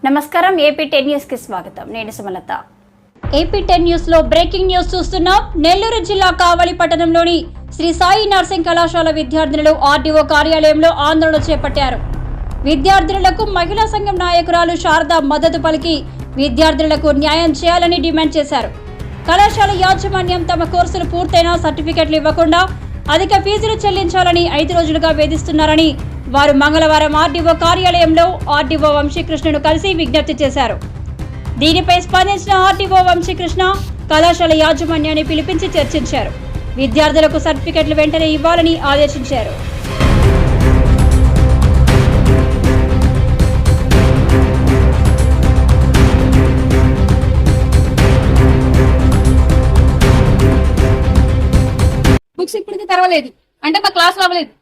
నమస్కారం AP 10 news కి స్వాగతం. నేను సుమలత. ఏపీ 10 న్యూస్ లో బ్రేకింగ్ న్యూస్ చూస్తున్నాం. నెల్లూరు జిల్లా కావలి పట్టణంలోని శ్రీ సాయి నర్సింగ్ కళాశాల విద్యార్థినులు ఆర్డీఓ కార్యాలయంలో ఆందోళన చేపట్టారు. విద్యార్థినులకు మహిళా సంఘం నాయకురాలు శారద మద్దతు పలికి విద్యార్థినులకు న్యాయం చేయాలని డిమాండ్ చేశారు. కళాశాల యాజమాన్యం తమ కోర్సులు పూర్తయినా సర్టిఫికెట్లు ఇవ్వకుండా అధిక ఫీజులు చెల్లించాలని 5 రోజులుగా వేధిస్తున్నారని వారు మంగళవారం ఆర్డీఓ కార్యాలయంలో ఆర్డీఓ వంశీకృష్ణను కలిసి విజ్ఞప్తి చేశారు. దీనిపై స్పందించిన ఆర్డీఓ వంశీకృష్ణ కళాశాల యాజమాన్యాన్ని పిలిపించి చర్చించారు. విద్యార్థులకు సర్టిఫికెట్లు వెంటనే ఇవ్వాలని ఆదేశించారు. బుక్స్ ఇప్పటికి తెరవలేదు అంటే మా క్లాస్ అవ్వలేదు.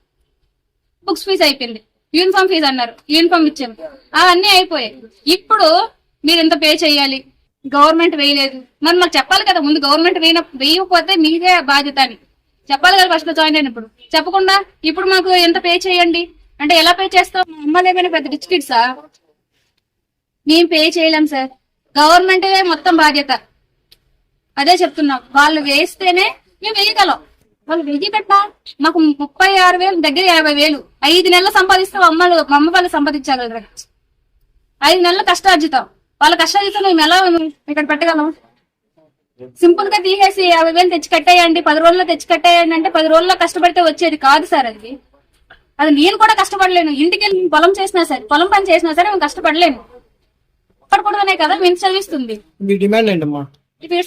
బుక్స్ ఫీజు అయిపోయింది, యూనిఫామ్ ఫీజు అన్నారు, యూనిఫామ్ ఇచ్చాము, అవన్నీ అయిపోయాయి. ఇప్పుడు మీరు ఎంత పే చేయాలి, గవర్నమెంట్ వేయలేదు, మరి మాకు చెప్పాలి కదా ముందు. గవర్నమెంట్ వేయకపోతే మీదే బాధ్యత అని చెప్పాలి కదా ఫస్ట్ జాయిన్ అయినప్పుడు. చెప్పకుండా ఇప్పుడు మాకు ఎంత పే చేయండి అంటే ఎలా పే చేస్తాం? మా అమ్మ ఏమైనా పెద్ద రిచ్ కిడ్సా? మేము పే చేయలేం సార్, గవర్నమెంటే మొత్తం బాధ్యత. అదే చెప్తున్నాం, వాళ్ళు వేస్తేనే మేము వేయగలం. వాళ్ళు వెయ్యి పెట్టా మాకు 36,000 దగ్గర 50,000 5 నెలలు సంపాదిస్తే మా అమ్మ వాళ్ళు సంపాదించగలరు. 5 నెలలు కష్టార్జితం, వాళ్ళ కష్టార్జితం మేము ఎలా ఇక్కడ పెట్టగలం? సింపుల్ గా తీసేసి 50,000 తెచ్చి కట్టేయండి, 10 రోజుల్లో తెచ్చి కట్టేయండి అంటే 10 రోజుల్లో కష్టపడితే వచ్చేది కాదు సార్. అది నేను కూడా కష్టపడలేను. ఇంటికి వెళ్ళి పొలం చేసినా సరే, పొలం పని చేసినా సరే మేము కష్టపడలేను. పడకూడదనే కదా మేము చదివిస్తుంది.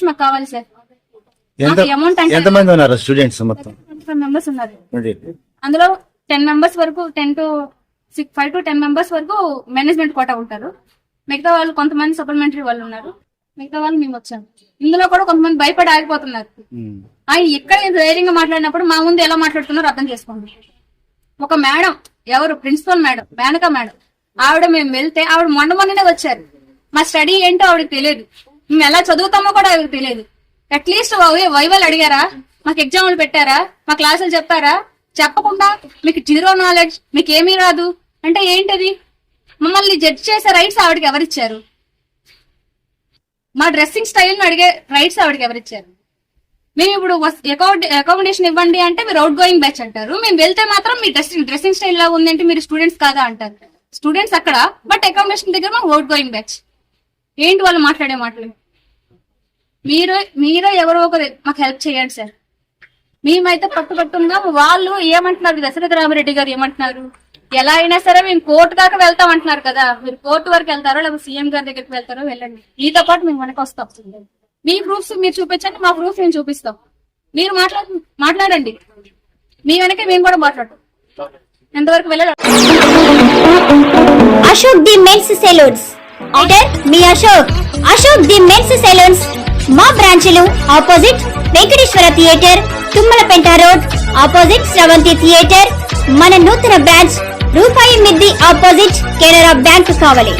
మాకు కావాలి సార్. ఎంతమంది ఉన్నారు స్టూడెంట్స్? మొత్తం 25 మెంబర్స్ ఉన్నారు. అందులో 10 మెంబర్స్ వరకు 5 to 10 మెంబర్స్ వరకు మేనేజ్మెంట్ కోటా ఉంటారు. మిగతా వాళ్ళు కొంతమంది సప్లిమెంటరీ వాళ్ళు ఉన్నారు. మిగతా వాళ్ళు మేము వచ్చాము. ఇందులో కూడా కొంతమంది భయపడి ఆగిపోతున్నారు. ఆయన ఇక్కడ ధైర్యంగా మాట్లాడినప్పుడు మా ముందు ఎలా మాట్లాడుతున్నారో అర్థం చేసుకోండి. ఒక మేడం, ఎవరు ప్రిన్సిపల్ మేడం, మేనకా మేడం, ఆవిడ మేము వెళ్తే ఆవిడ మొన్ననే వచ్చారు. మా స్టడీ ఏంటో ఆవిడకి తెలియదు, మేము ఎలా చదువుతామో కూడా ఆవిడకి తెలియదు. అట్లీస్ట్ వైవల్ అడిగారా, మాకు ఎగ్జామ్లు పెట్టారా, మా క్లాసులు చెప్పారా? చెప్పకుండా మీకు 0 నాలెడ్జ్, మీకు ఏమీ రాదు అంటే ఏంటది? మమ్మల్ని జడ్జ్ చేసే రైట్స్ ఆవిడకి ఎవరిచ్చారు? మా డ్రెస్సింగ్ స్టైల్ ను అడిగే రైట్స్ ఆవిడకి ఎవరిచ్చారు? మేము ఇప్పుడు అకామిడేషన్ ఇవ్వండి అంటే మీరు అవుట్ గోయింగ్ బ్యాచ్ అంటారు. మేము వెళ్తే మాత్రం మీ డ్రెస్సింగ్ స్టైల్ లాగా ఉందంటే మీరు స్టూడెంట్స్ కాదా అంటారు. స్టూడెంట్స్ అక్కడ, బట్ అకామిడేషన్ దగ్గర మాకు అవుట్ గోయింగ్ బ్యాచ్. ఏంటి వాళ్ళు మాట్లాడే మాటలు? మీరు ఎవరో ఒకరు మాకు హెల్ప్ చేయండి సార్. మేమైతే పట్టుబట్టున్నాం. వాళ్ళు ఏమంటున్నారు, దశరథ రామిరెడ్డి గారు ఏమంటున్నారు, ఎలా అయినా సరే మేము కోర్టు దాకా వెళ్తాం అంటున్నారు కదా. మీరు కోర్టు వరకు వెళ్తారో లేకపోతే సీఎం గారి దగ్గరికి వెళ్తారో వెళ్ళండి, మీతో పాటు మేము వెనక వస్తాం. మీ ప్రూఫ్స్ మీరు చూపించండి, మా ప్రూఫ్ మేము చూపిస్తాం. మీరు మాట్లాడండి, మీ వెనక మేము కూడా మాట్లాడతాం. ఎంతవరకు వెళ్ళాలి? అశోక్ ది మెన్స్ సెలూన్స్ మీ అశోక్ ది మెన్స్ సెలూన్స్ మా బ్రాంచ్లు opposite Venkateswara theatre, Tummalapenta road, opposite Sravanthi theatre. మన నూతన బ్రాంచ్ రూపాయి మిద్ది ఆపోజిట్ కెనరా బ్యాంక్ కావాలి.